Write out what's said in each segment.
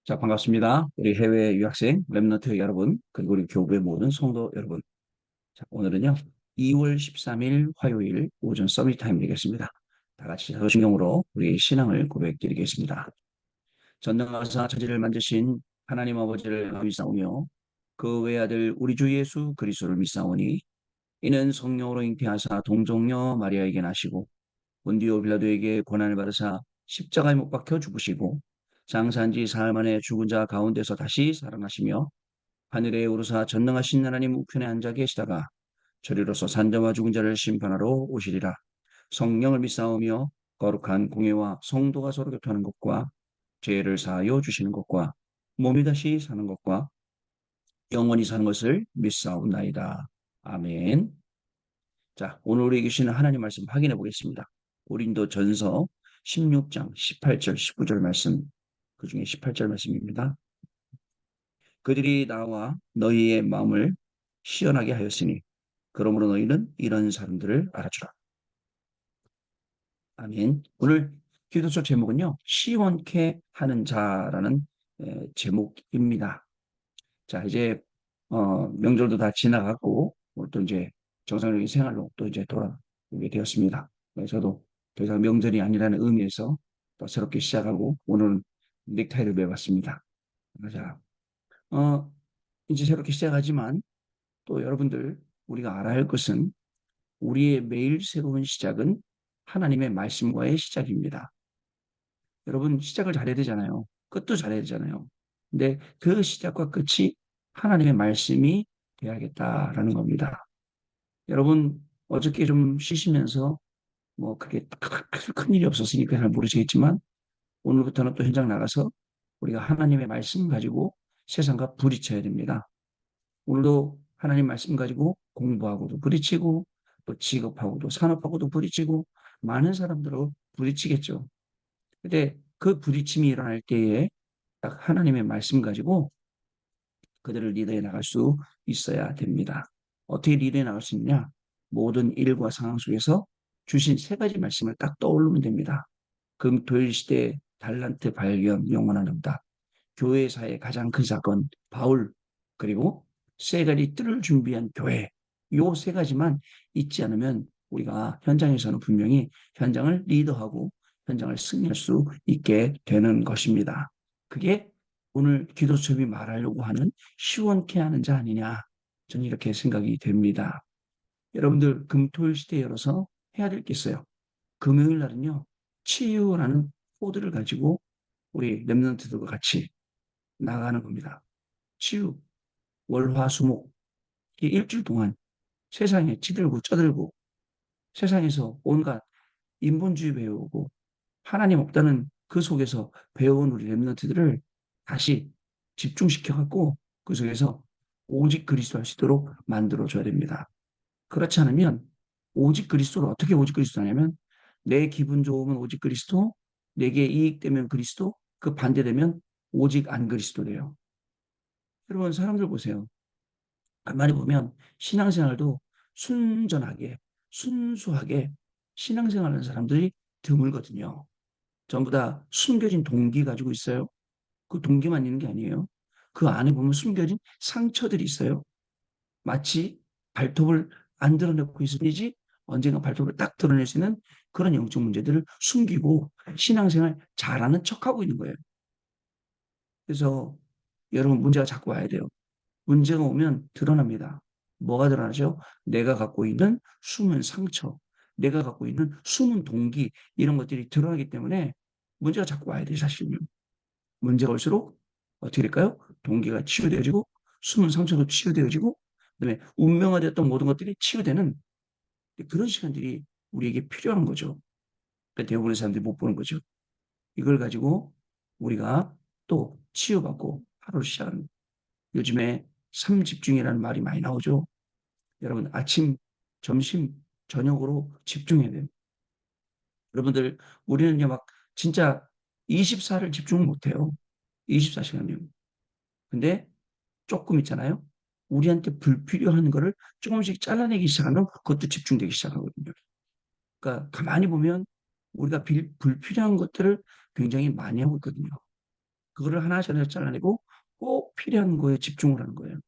자, 반갑습니다. 우리 해외 유학생, 랩런트 여러분, 그리고 우리 교부의 모든 성도 여러분. 자, 오늘은요, 2월 13일 화요일 오전 서밋 타임 되겠습니다. 다 같이 서신경으로 우리 신앙을 고백드리겠습니다. 전능하사 천지를 만드신 하나님 아버지를 믿사오며 그 외아들 우리 주 예수 그리스도를 믿사오니 이는 성령으로 잉태하사 동정녀 마리아에게 나시고 본디오 빌라도에게 고난을 받으사 십자가에 못 박혀 죽으시고 장사한 지 사흘 만에 죽은 자 가운데서 다시 살아나시며 하늘에 오르사 전능하신 하나님 우편에 앉아 계시다가 저리로서 산자와 죽은 자를 심판하러 오시리라. 성령을 믿사오며 거룩한 공예와 성도가 서로 교통하는 것과 죄를 사하여 주시는 것과 몸이 다시 사는 것과 영원히 사는 것을 믿사옵나이다. 아멘. 자, 오늘 우리에게 주시는 하나님 말씀 확인해 보겠습니다. 고린도 전서 16장 18절 19절 말씀, 그 중에 18절 말씀입니다. 그들이 나와 너희의 마음을 시원하게 하였으니 그러므로 너희는 이런 사람들을 알아주라. 아멘. 오늘 기도서 제목은요, 시원케 하는 자라는 제목입니다. 자, 이제 명절도 다 지나갔고 오늘 또 이제 정상적인 생활로 또 이제 돌아오게 되었습니다. 저도 더 이상 명절이 아니라는 의미에서 또 새롭게 시작하고 오늘은 넥타이를 매봤습니다. 자, 어, 이제 새롭게 시작하지만 또 여러분들 우리가 알아야 할 것은 우리의 매일 새로운 시작은 하나님의 말씀과의 시작입니다. 여러분 시작을 잘해야 되잖아요. 끝도 잘해야 되잖아요. 근데 그 시작과 끝이 하나님의 말씀이 돼야겠다라는 겁니다. 여러분 어저께 좀 쉬시면서 뭐 그게 큰 일이 없었으니까 잘 모르시겠지만 오늘부터는 또 현장 나가서 우리가 하나님의 말씀 가지고 세상과 부딪혀야 됩니다. 오늘도 하나님 말씀 가지고 공부하고도 부딪히고 또 직업하고도 산업하고도 부딪히고 많은 사람들로 부딪히겠죠. 근데 그 부딪힘이 일어날 때에 딱 하나님의 말씀 가지고 그들을 리더해 나갈 수 있어야 됩니다. 어떻게 리더해 나갈 수 있냐? 모든 일과 상황 속에서 주신 세 가지 말씀을 딱 떠올리면 됩니다. 금토일 시대 달란트 발견 영원한 응답, 교회사의 가장 큰 사건 바울, 그리고 세 가지 뜰을 준비한 교회, 요 세 가지만 잊지 않으면 우리가 현장에서는 분명히 현장을 리더하고 현장을 승리할 수 있게 되는 것입니다. 그게 오늘 기도 수업이 말하려고 하는 시원케 하는 자 아니냐, 저는 이렇게 생각이 됩니다. 여러분들 금토일 시대에 열어서 해야 될 게 있어요. 금요일 날은요, 치유라는 코드를 가지고 우리 랩런트들과 같이 나가는 겁니다. 치유, 월화수목, 이 일주일 동안 세상에 찌들고 쩌들고 세상에서 온갖 인본주의 배우고 하나님 없다는 그 속에서 배워온 우리 랩런트들을 다시 집중시켜갖고 그 속에서 오직 그리스도 할 수 있도록 만들어줘야 됩니다. 그렇지 않으면 오직 그리스도를 어떻게 오직 그리스도 하냐면 내 기분 좋으면 오직 그리스도, 내게 이익되면 그리스도, 그 반대되면 오직 안 그리스도 돼요. 여러분 사람들 보세요. 가만히 보면 신앙생활도 순전하게 순수하게 신앙생활하는 사람들이 드물거든요. 전부 다 숨겨진 동기 가지고 있어요. 그 동기만 있는 게 아니에요. 그 안에 보면 숨겨진 상처들이 있어요. 마치 발톱을 안 드러내고 있을 뿐이지 언젠가 발톱을 딱 드러낼 수 있는 그런 영적 문제들을 숨기고 신앙생활 잘하는 척하고 있는 거예요. 그래서 여러분 문제가 자꾸 와야 돼요. 문제가 오면 드러납니다. 뭐가 드러나죠? 내가 갖고 있는 숨은 상처, 내가 갖고 있는 숨은 동기, 이런 것들이 드러나기 때문에 문제가 자꾸 와야 돼요, 사실은요. 문제가 올수록 어떻게 될까요? 동기가 치유되어지고, 숨은 상처도 치유되어지고, 그다음에 운명화되었던 모든 것들이 치유되는 그런 시간들이 우리에게 필요한 거죠. 그러니까 대부분의 사람들이 못 보는 거죠. 이걸 가지고 우리가 또 치유받고 하루를 시작하는, 요즘에 삼집중이라는 말이 많이 나오죠. 여러분 아침, 점심, 저녁으로 집중해야 돼요. 여러분들 우리는요 막 진짜 24를 집중을 못해요. 24시간이요. 근데 조금 있잖아요. 우리한테 불필요한 거를 조금씩 잘라내기 시작하면 그것도 집중되기 시작하거든요. 그러니까 가만히 보면 우리가 불필요한 것들을 굉장히 많이 하고 있거든요. 그거를 하나씩 하나씩 잘라내고 꼭 필요한 거에 집중을 하는 거예요.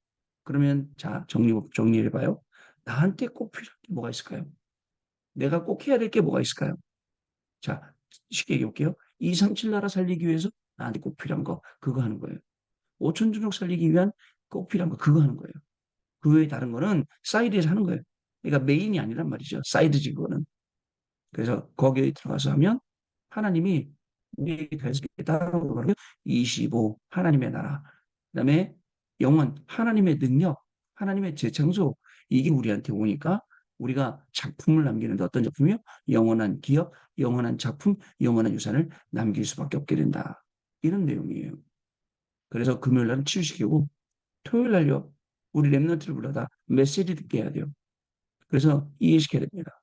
그러면 자, 정리해봐요. 나한테 꼭 필요한 게 뭐가 있을까요? 내가 꼭 해야 될 게 뭐가 있을까요? 자, 쉽게 얘기해볼게요. 237 나라 살리기 위해서 나한테 꼭 필요한 거, 그거 하는 거예요. 5천 종족 살리기 위한 꼭 필요한 거, 그거 하는 거예요. 그 외에 다른 거는 사이드에서 하는 거예요. 그러니까 메인이 아니란 말이죠. 사이드지, 그거는. 그래서 거기에 들어가서 하면 하나님이 우리에게 따라오는 거는 25, 하나님의 나라. 그다음에 영원, 하나님의 능력, 하나님의 재창조. 이게 우리한테 오니까 우리가 작품을 남기는데 어떤 작품이요? 영원한 기업, 영원한 작품, 영원한 유산을 남길 수밖에 없게 된다. 이런 내용이에요. 그래서 금요일 날은 치유시키고 토요일 날요. 우리 랩런트를 불러다 메시지 듣게 해야 돼요. 그래서 이해시켜야 됩니다.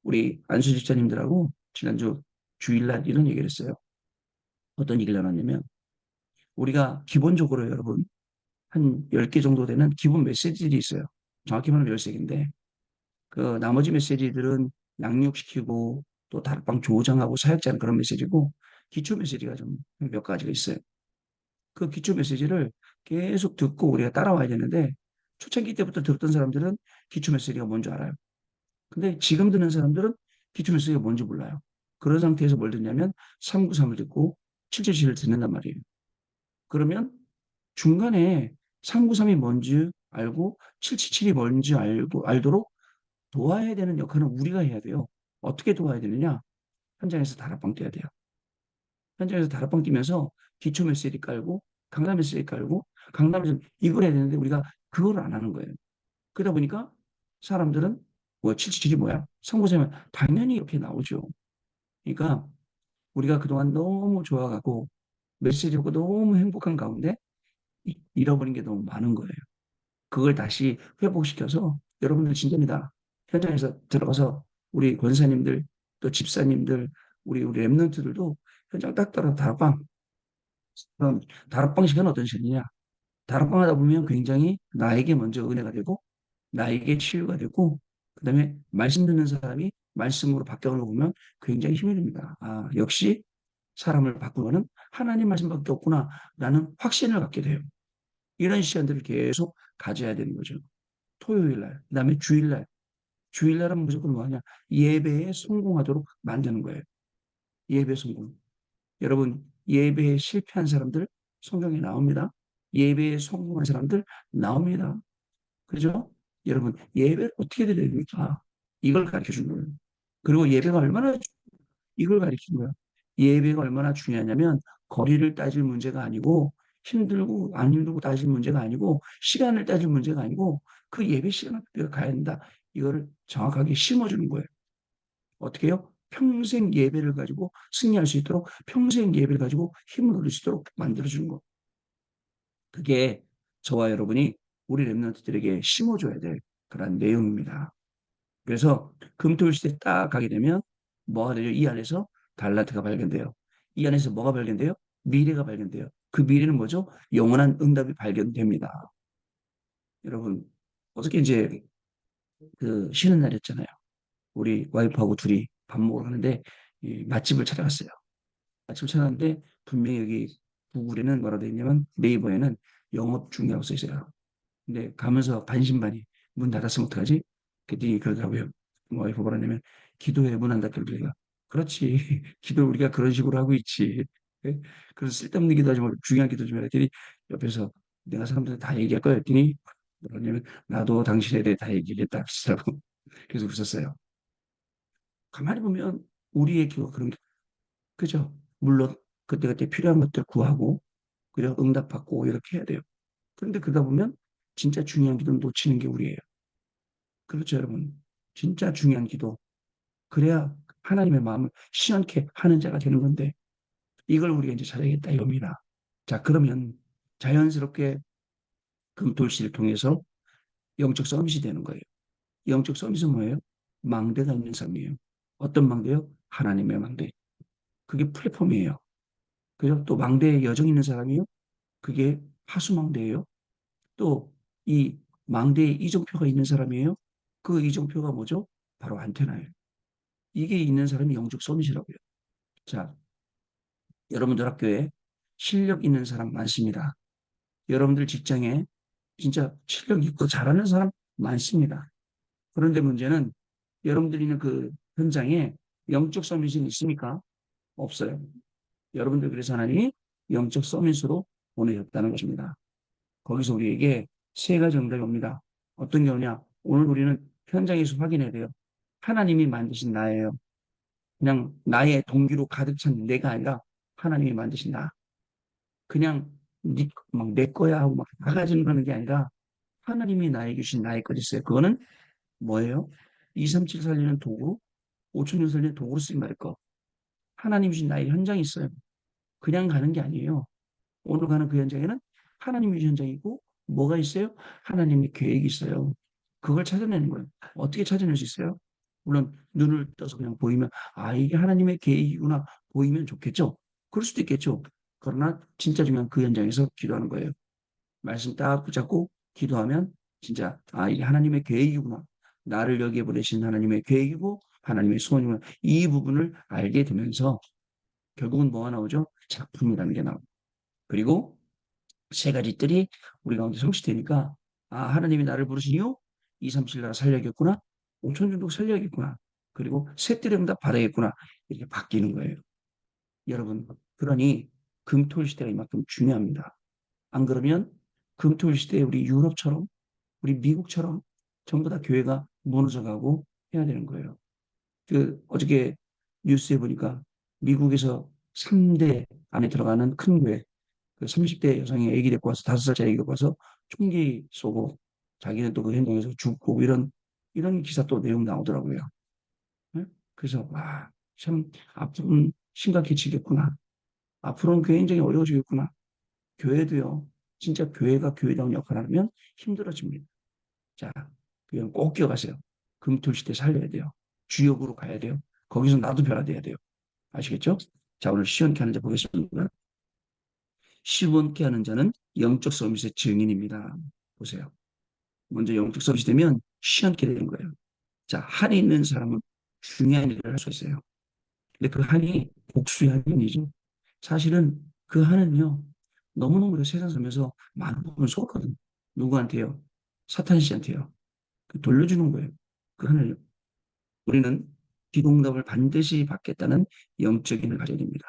우리 안수 집사님들하고 지난주 주일날 이런 얘기를 했어요. 어떤 얘기를 나눴냐면 우리가 기본적으로 여러분 한 10개 정도 되는 기본 메시지들이 있어요. 정확히 말하면 13개인데 그 나머지 메시지들은 양육시키고 또 다락방 조장하고 사역자는 그런 메시지고 기초 메시지가 좀 몇 가지가 있어요. 그 기초 메시지를 계속 듣고 우리가 따라와야 되는데 초창기 때부터 들었던 사람들은 기초 메시지가 뭔지 알아요. 근데 지금 듣는 사람들은 기초 메시지가 뭔지 몰라요. 그런 상태에서 뭘 듣냐면 393을 듣고 777을 듣는단 말이에요. 그러면 중간에 393이 뭔지 알고 777이 뭔지 알도록 도와야 되는 역할은 우리가 해야 돼요. 어떻게 도와야 되느냐? 현장에서 다락방 뛰어야 돼요. 현장에서 다락방 뛰면서 기초 메시지 깔고 강남 메시지 깔고 강남에서 이걸 해야 되는데 우리가 그걸 안 하는 거예요. 그러다 보니까 사람들은 뭐 777이 뭐야? 393은 당연히 이렇게 나오죠. 그러니까 우리가 그동안 너무 좋아가고 메시지 보고 너무 행복한 가운데 잃어버린 게 너무 많은 거예요. 그걸 다시 회복시켜서 여러분들 진짜입니다. 현장에서 들어가서 우리 권사님들 또 집사님들 우리 랩런트들도 현장 딱 따라 다락방 그럼 다락방 시간은 어떤 시간이냐? 다락방 하다 보면 굉장히 나에게 먼저 은혜가 되고 나에게 치유가 되고 그다음에 말씀 듣는 사람이 말씀으로 바뀌어가는 거 보면 굉장히 힘이 됩니다. 아, 역시 사람을 바꾸는 하나님 말씀밖에 없구나라는 확신을 갖게 돼요. 이런 시간들을 계속 가져야 되는 거죠. 토요일 날, 그다음에 주일 날. 주일 날은 무조건 뭐하냐? 예배에 성공하도록 만드는 거예요. 예배 성공. 여러분, 예배에 실패한 사람들 성경에 나옵니다. 예배에 성공한 사람들 나옵니다. 그죠? 여러분, 예배를 어떻게 드려야 됩니까? 이걸 가르쳐 주는 거예요. 그리고 예배가 얼마나 이걸 가르치는 거예요. 예배가 얼마나 중요하냐면 거리를 따질 문제가 아니고 힘들고 안 힘들고 따질 문제가 아니고 시간을 따질 문제가 아니고 그 예배 시간을 내가 가야 된다. 이거를 정확하게 심어주는 거예요. 어떻게 해요? 평생 예배를 가지고 승리할 수 있도록 평생 예배를 가지고 힘을 얻을 수 있도록 만들어주는 거. 그게 저와 여러분이 우리 랩런트들에게 심어줘야 될 그런 내용입니다. 그래서 금토일 시대 딱 가게 되면 뭐가 되죠? 이 안에서 달란트가 발견돼요. 이 안에서 뭐가 발견돼요? 미래가 발견돼요. 그 미래는 뭐죠? 영원한 응답이 발견됩니다. 여러분, 어저께 이제 그 쉬는 날이었잖아요. 우리 와이프하고 둘이 밥 먹으러 가는데 이 맛집을 찾아갔어요. 맛집을 찾아갔는데 분명히 여기 구글에는 뭐라고 되어 있냐면 네이버에는 영업 중이라고 써 있어요. 근데 가면서 반신반의 문 닫았으면 어떡하지? 그랬더니 그러더라고요. 와이프 뭐라냐면 기도해 문 안 닫게 우리가 그렇지 기도 우리가 그런 식으로 하고 있지. 예? 그래서 쓸데없는 기도하지 말고 중요한 기도 좀 해라 했더니 옆에서 내가 사람들한테 다 얘기할 거야 했더니 뭐라냐면 나도 당신에 대해 다 얘기했다 하시더라고. 그래서 웃었어요. 가만히 보면 우리의 기도가 그런 게 그죠? 물론 그때그때 필요한 것들 구하고 그리고 응답받고 이렇게 해야 돼요. 그런데 그러다 보면 진짜 중요한 기도는 놓치는 게 우리예요. 그렇죠, 여러분. 진짜 중요한 기도. 그래야 하나님의 마음을 시원케 하는 자가 되는 건데, 이걸 우리가 이제 잘하겠다 이겁니다. 자, 그러면 자연스럽게 금돌씨를 통해서 영적 서밋이 되는 거예요. 영적 서밋은 뭐예요? 망대가 있는 삶이에요. 어떤 망대요? 하나님의 망대. 그게 플랫폼이에요. 그래서 또 망대에 여정 있는 사람이요? 그게 하수망대예요. 또 이 망대에 이정표가 있는 사람이에요. 그 이정표가 뭐죠? 바로 안테나예요. 이게 있는 사람이 영적 서밋이라고요. 자, 여러분들 학교에 실력 있는 사람 많습니다. 여러분들 직장에 진짜 실력 있고 잘하는 사람 많습니다. 그런데 문제는 여러분들이 있는 그 현장에 영적 서밋이 있습니까? 없어요. 여러분들 그래서 하나님이 영적 서밋으로 보내셨다는 것입니다. 거기서 우리에게 세 가지 정답이 옵니다. 어떤 경우냐? 오늘 우리는 현장에서 확인해야 돼요. 하나님이 만드신 나예요. 그냥 나의 동기로 가득 찬 내가 아니라 하나님이 만드신 나. 그냥 막내 거야 하고 막 나가지는 그러는 게 아니라 하나님이 나에게 주신 나의 것이 있어요. 그거는 뭐예요? 237 살리는 도구, 5천년 살리는 도구로 쓰임 말일 거. 하나님이 주신 나의 현장이 있어요. 그냥 가는 게 아니에요. 오늘 가는 그 현장에는 하나님이 주신 현장이고 뭐가 있어요? 하나님의 계획이 있어요. 그걸 찾아내는 거예요. 어떻게 찾아낼 수 있어요? 물론 눈을 떠서 그냥 보이면 아 이게 하나님의 계획이구나 보이면 좋겠죠. 그럴 수도 있겠죠. 그러나 진짜 중요한 그 현장에서 기도하는 거예요. 말씀 딱 붙잡고 기도하면 진짜 아 이게 하나님의 계획이구나. 나를 여기에 보내신 하나님의 계획이고 하나님의 소원이구나. 이 부분을 알게 되면서 결국은 뭐가 나오죠? 작품이라는 게 나옵니다. 그리고 세 가지 뜰이 우리 가운데 성취되니까 아 하나님이 나를 부르시니요 2, 3, 7 나라 살려야겠구나 5천 정도 살려야겠구나 그리고 새 뜰에 응답 받아야겠구나 이렇게 바뀌는 거예요. 여러분 그러니 금토일 시대가 이만큼 중요합니다. 안 그러면 금토일 시대에 우리 유럽처럼 우리 미국처럼 전부 다 교회가 무너져가고 해야 되는 거예요. 그 어저께 뉴스에 보니까 미국에서 3대 안에 들어가는 큰 교회 그 30대 여성이 아기 데리고 와서 5살짜리 아기 데리고 와서 총기 쏘고 자기는 또 그 현장에서 죽고 이런 기사 또 내용 나오더라고요. 네? 그래서 와, 참 앞으로는 심각해지겠구나. 앞으로는 교회 행정이 어려워지겠구나. 교회도요. 진짜 교회가 교회다운 역할을 하면 힘들어집니다. 자, 그냥 꼭 기억하세요. 금토시대 살려야 돼요. 주역으로 가야 돼요. 거기서 나도 변화돼야 돼요. 아시겠죠? 자, 오늘 시원케 하는 자 보겠습니다. 시원케 하는 자는 영적 서밋의 증인입니다. 보세요. 먼저 영적 서밋이 되면 시원케 되는 거예요. 자, 한이 있는 사람은 중요한 일을 할 수 있어요. 근데 그 한이 복수의 한이 아니죠. 사실은 그 한은요, 너무너무 세상 살면서 많은 부분을 속거든. 누구한테요? 사탄 씨한테요. 돌려주는 거예요. 그 하늘요. 우리는 기도응답을 반드시 받겠다는 영적인 힘을 가져야 됩니다.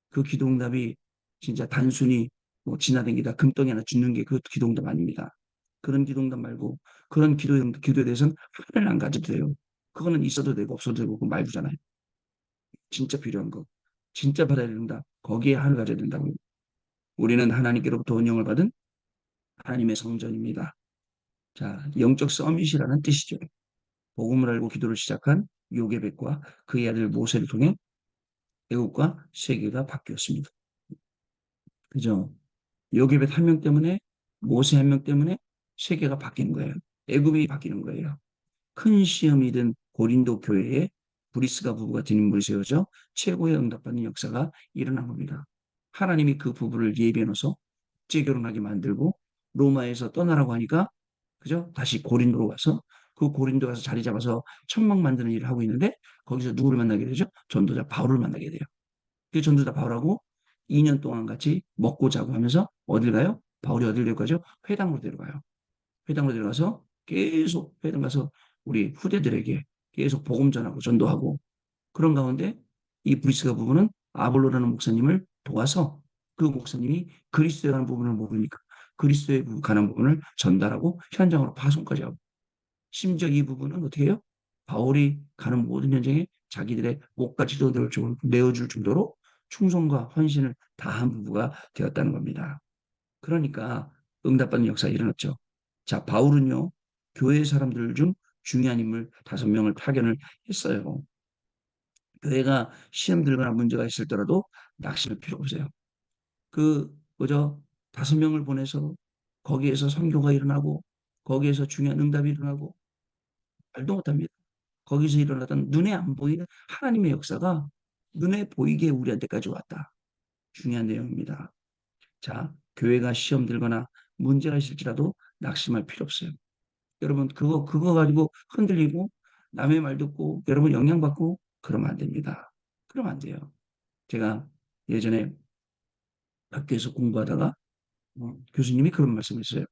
그 기도응답이 진짜 단순히 뭐 지나다니다 금덩이 하나 주는 게 그 기도응답 아닙니다. 그런 기도응답 말고 그런 기도에 대해서는 하나를 안 가져도 돼요. 그거는 있어도 되고 없어도 되고 그 말도잖아요. 진짜 필요한 거. 진짜 받아야 된다. 거기에 하나를 가져야 된다고. 우리는 하나님께로부터 은영을 받은 하나님의 성전입니다. 자, 영적 서밋이라는 뜻이죠. 복음을 알고 기도를 시작한 요게벳과 그의 아들 모세를 통해 애국과 세계가 바뀌었습니다. 그죠? 요게벳 한 명 때문에 모세 한 명 때문에 세계가 바뀌는 거예요. 애굽이 바뀌는 거예요. 큰 시험이 든 고린도 교회에 브리스가 부부가 된 인물이 세워져 최고의 응답받는 역사가 일어난 겁니다. 하나님이 그 부부를 예비해 놓아서 재결혼하게 만들고 로마에서 떠나라고 하니까 그죠? 다시 고린도로 가서 그 고린도 가서 자리 잡아서 천막 만드는 일을 하고 있는데 거기서 누구를 만나게 되죠? 전도자 바울을 만나게 돼요. 그 전도자 바울하고 2년 동안 같이 먹고 자고 하면서 어딜 가요? 바울이 어딜 데려가죠? 회당으로 데려가요. 회당으로 데려가서 계속 회당 가서 우리 후대들에게 계속 복음 전하고 전도하고 그런 가운데 이 브리스가 부부는 아볼로라는 목사님을 도와서 그 목사님이 그리스도라는 부분을 모르니까 그리스도에 관한 부분을 전달하고 현장으로 파송까지 하고 심지어 이 부분은 어떻게 해요? 바울이 가는 모든 현장에 자기들의 목까지도 내어줄 정도로 충성과 헌신을 다한 부부가 되었다는 겁니다. 그러니까 응답받는 역사가 일어났죠. 자, 바울은요, 교회 사람들 중 중요한 인물 5명을 파견을 했어요. 교회가 시험 들거나 문제가 있을더라도 낙심할 필요 없어요. 뭐죠? 5명을 보내서 거기에서 선교가 일어나고 거기에서 중요한 응답이 일어나고 말도 못합니다. 거기서 일어나던 눈에 안 보이는 하나님의 역사가 눈에 보이게 우리한테까지 왔다. 중요한 내용입니다. 자, 교회가 시험 들거나 문제가 있을지라도 낙심할 필요 없어요. 여러분, 그거 가지고 흔들리고 남의 말 듣고 여러분 영향받고 그러면 안 됩니다. 그러면 안 돼요. 제가 예전에 학교에서 공부하다가 교수님이 그런 말씀을 했어요.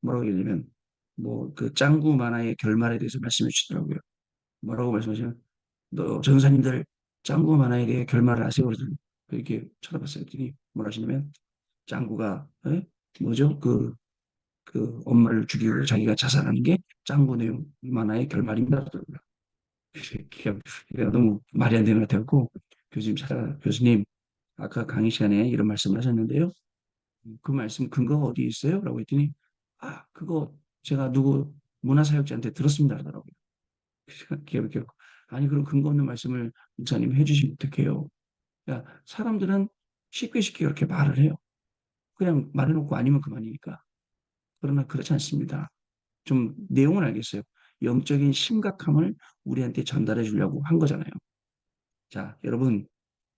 뭐라고 얘기냐면 뭐 그 짱구 만화의 결말에 대해서 말씀해 주시더라고요. 뭐라고 말씀하시면 너 전사님들 짱구 만화에 대해 결말을 아세요? 그래서 이렇게 쳐다봤어요. 그랬더니 뭐라 하시냐면 짱구가 뭐죠? 그 엄마를 죽이고 자기가 자살하는 게 짱구 내용 만화의 결말입니다. 그러니까 너무 말이 안 되는 것 같아갖고 교수님 아까 강의 시간에 이런 말씀을 하셨는데요. 그 말씀 근거가 어디 있어요? 라고 했더니 그거 제가 누구 문화사역자한테 들었습니다 하더라고요. 기억해. 아니 그럼 근거 없는 말씀을 목사님 해주시면 어떡해요? 그러니까 사람들은 쉽게 그렇게 말을 해요. 그냥 말해놓고 아니면 그만이니까. 그러나 그렇지 않습니다. 좀 내용을 알겠어요. 영적인 심각함을 우리한테 전달해 주려고 한 거잖아요. 자, 여러분,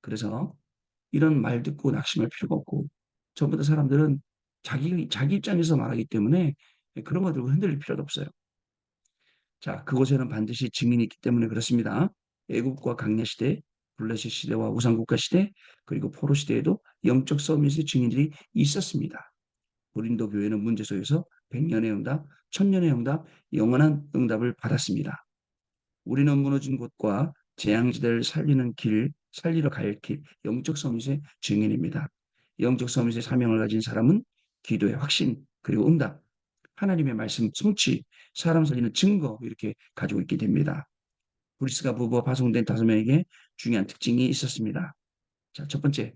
그래서 이런 말 듣고 낙심할 필요가 없고, 전부 다 사람들은 자기 입장에서 말하기 때문에 그런 거 들고 흔들릴 필요도 없어요. 자, 그곳에는 반드시 증인이 있기 때문에 그렇습니다. 애국과 강야 시대, 블레셋 시대와 우상국가 시대, 그리고 포로 시대에도 영적 서밋의 증인들이 있었습니다. 고린도 교회는 문제 속에서 100년의 응답, 1000년의 응답, 영원한 응답을 받았습니다. 우리는 무너진 곳과 재앙지대를 살리러 갈 길, 영적 서밋의 증인입니다. 영적 서밋의 사명을 가진 사람은 기도의 확신, 그리고 응답, 하나님의 말씀 성취, 사람 살리는 증거 이렇게 가지고 있게 됩니다. 브리스가 부부와 파송된 5명에게 중요한 특징이 있었습니다. 자, 첫 번째,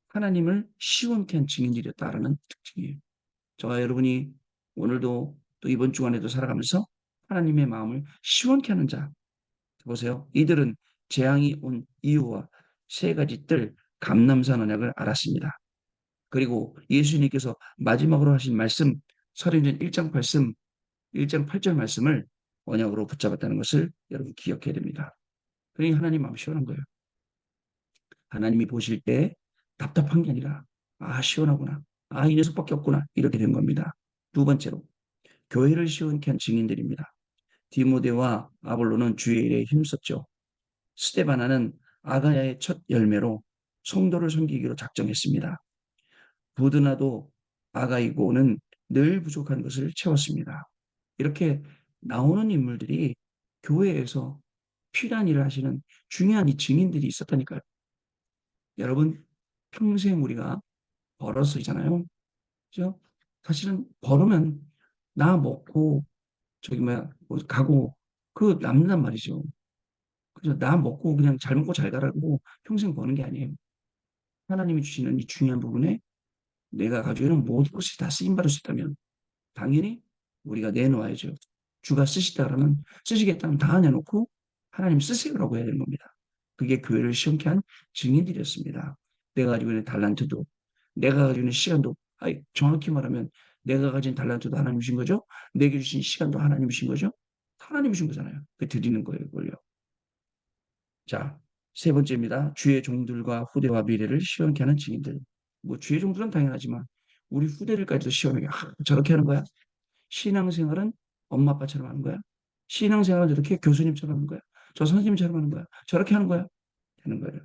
하나님을 시원케 한 증인들이었다라는 특징이에요. 저와 여러분이 오늘도 또 이번 주간에도 살아가면서 하나님의 마음을 시원케 하는 자. 보세요. 이들은 재앙이 온 이유와 세 가지 뜰 감남산 언약을 알았습니다. 그리고 예수님께서 마지막으로 하신 말씀, 서린전 1장 8씀, 1장 8절 말씀을 언약으로 붙잡았다는 것을 여러분 기억해야 됩니다. 그러니 하나님 마음 시원한 거예요. 하나님이 보실 때 답답한 게 아니라 시원하구나. 이 녀석밖에 없구나. 이렇게 된 겁니다. 두 번째로 교회를 시원케 한 증인들입니다. 디모데와 아볼로는 주의 일에 힘썼죠. 스테바나는 아가야의 첫 열매로 성도를 섬기기로 작정했습니다. 부드나도 아가이고는 늘 부족한 것을 채웠습니다. 이렇게 나오는 인물들이 교회에서 필요한 일을 하시는 중요한 이 증인들이 있었다니까요. 여러분, 평생 우리가 벌었이잖아요. 그죠? 사실은 벌으면 나 먹고 저기 뭐야 뭐 가고 그 남는단 말이죠. 그죠? 나 먹고 그냥 잘 먹고 잘 가라고 평생 버는 게 아니에요. 하나님이 주시는 이 중요한 부분에 내가 가지고 있는 모든 것이 다 쓰임 받을 수 있다면 당연히 우리가 내놓아야죠. 주가 쓰시다 그러면 쓰시겠다면 다 내놓고 하나님 쓰세요라고 해야 되는 겁니다. 그게 교회를 시험케 한 증인들이었습니다. 내가 가지고 있는 달란트도, 내가 가지고 있는 시간도, 정확히 말하면 내가 가진 달란트도 하나님 주신 거죠. 내게 주신 시간도 하나님 주신 거죠. 하나님 주신 거잖아요. 그 드리는 거예요, 그걸요. 자, 세 번째입니다. 주의 종들과 후대와 미래를 시원케 하는 증인들. 뭐 주의 종들은 당연하지만 우리 후대들까지도 시원하게 저렇게 하는 거야. 신앙생활은 엄마 아빠처럼 하는 거야. 신앙생활은 저렇게 교수님처럼 하는 거야. 저 선생님처럼 하는 거야. 저렇게 하는 거야. 하는 거예요.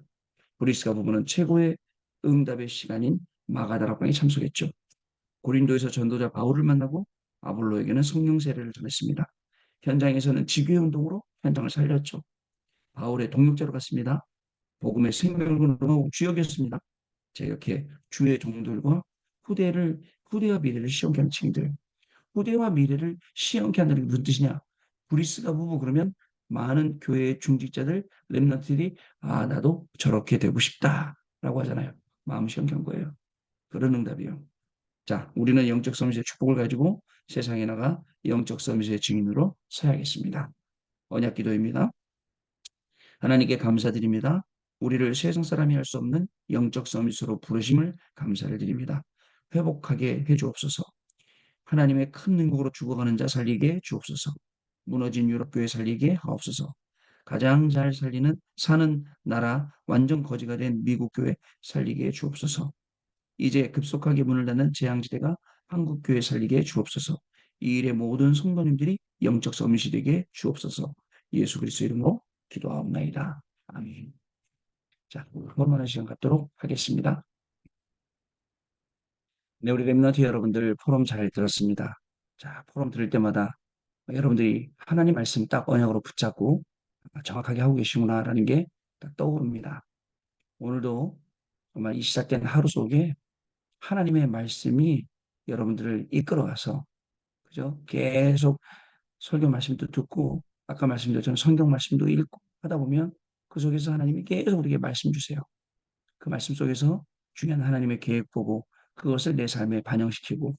브리스가 부부는 최고의 응답의 시간인 마가다락방에 참석했죠. 고린도에서 전도자 바울을 만나고 아볼로에게는 성령 세례를 전했습니다. 현장에서는 지교회 운동으로 현장을 살렸죠. 바울의 동역자로 갔습니다. 복음의 생명을 거는 주역이었습니다. 자, 이렇게 주의 종들과 후대와 미래를 시험케 하는 층들. 후대와 미래를 시험케 한다는 게 무슨 뜻이냐? 브리스가 부부 그러면 많은 교회의 중직자들, 렘넌트들이 나도 저렇게 되고 싶다라고 하잖아요. 마음 시험케 한 거예요. 그런 응답이요. 자, 우리는 영적 서밋의 축복을 가지고 세상에 나가 영적 서밋의 증인으로 서야겠습니다. 언약 기도입니다. 하나님께 감사드립니다. 우리를 세상 사람이 할 수 없는 영적 서밋으로 부르심을 감사를 드립니다. 회복하게 해주옵소서. 하나님의 큰 능력으로 죽어가는 자 살리게 주옵소서. 무너진 유럽교회 살리게 하옵소서. 가장 잘 사는 나라 완전 거지가 된 미국 교회 살리게 주옵소서. 이제 급속하게 문을 닫는 재앙지대가 한국 교회 살리게 주옵소서. 이 일의 모든 성도님들이 영적 서밋이 되게 주옵소서. 예수 그리스도 이름으로 기도하옵나이다. 아멘. 자, 포럼하는 시간 갖도록 하겠습니다. 네, 우리 랩런트 여러분들 포럼 잘 들었습니다. 자, 포럼 들을 때마다 여러분들이 하나님 말씀 딱 언약으로 붙잡고 정확하게 하고 계시구나라는 게 딱 떠오릅니다. 오늘도 정말 이 시작된 하루 속에 하나님의 말씀이 여러분들을 이끌어가서 그죠? 계속 설교 말씀도 듣고 아까 말씀드렸던 성경 말씀도 읽고 하다 보면 그 속에서 하나님이 계속 우리에게 말씀 주세요. 그 말씀 속에서 중요한 하나님의 계획 보고 그것을 내 삶에 반영시키고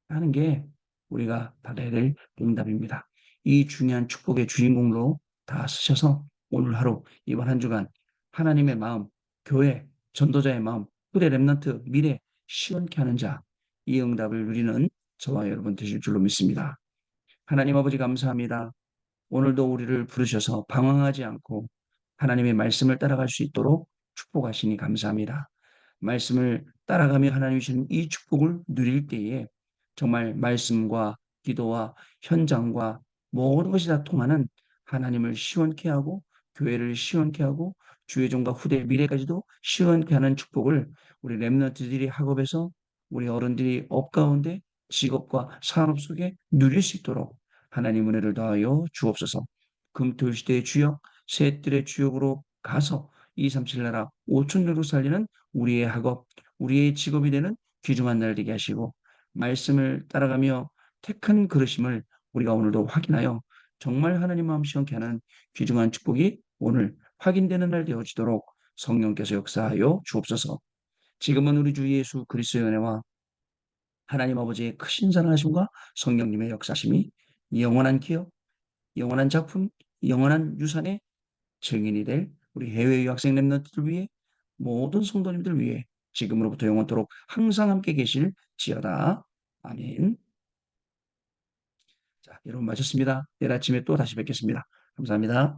하는 게 우리가 받아야 될 응답입니다. 이 중요한 축복의 주인공으로 다 쓰셔서 오늘 하루 이번 한 주간 하나님의 마음, 교회, 전도자의 마음, 후대 렘넌트 미래 시원케 하는 자, 이 응답을 누리는 저와 여러분 되실 줄로 믿습니다. 하나님 아버지 감사합니다. 오늘도 우리를 부르셔서 방황하지 않고 하나님의 말씀을 따라갈 수 있도록 축복하시니 감사합니다. 말씀을 따라가며 하나님이 주신 이 축복을 누릴 때에 정말 말씀과 기도와 현장과 모든 것이 다 통하는 하나님을 시원케 하고 교회를 시원케 하고 주의 종과 후대 미래까지도 시원케 하는 축복을 우리 렘넌트들이 학업에서 우리 어른들이 업 가운데 직업과 산업 속에 누릴 수 있도록 하나님 은혜를 더하여 주옵소서. 금토일 시대의 주역, 셋들의 주역으로 가서 237 나라 5천년으로 살리는 우리의 학업, 우리의 직업이 되는 귀중한 날 되게 하시고 말씀을 따라가며 택한 그릇임을 우리가 오늘도 확인하여 정말 하나님 마음 시원케 하는 귀중한 축복이 오늘 확인되는 날 되어지도록 성령께서 역사하여 주옵소서. 지금은 우리 주 예수 그리스도의 은혜와 하나님 아버지의 크신 사랑하심과 성령님의 역사심이 영원한 기업, 영원한 작품, 영원한 유산의 증인이 될 우리 해외 유학생 랩런트들 위해 모든 성도님들 위해 지금으로부터 영원토록 항상 함께 계실지어다. 아멘. 자, 여러분 마쳤습니다. 내일 아침에 또 다시 뵙겠습니다. 감사합니다.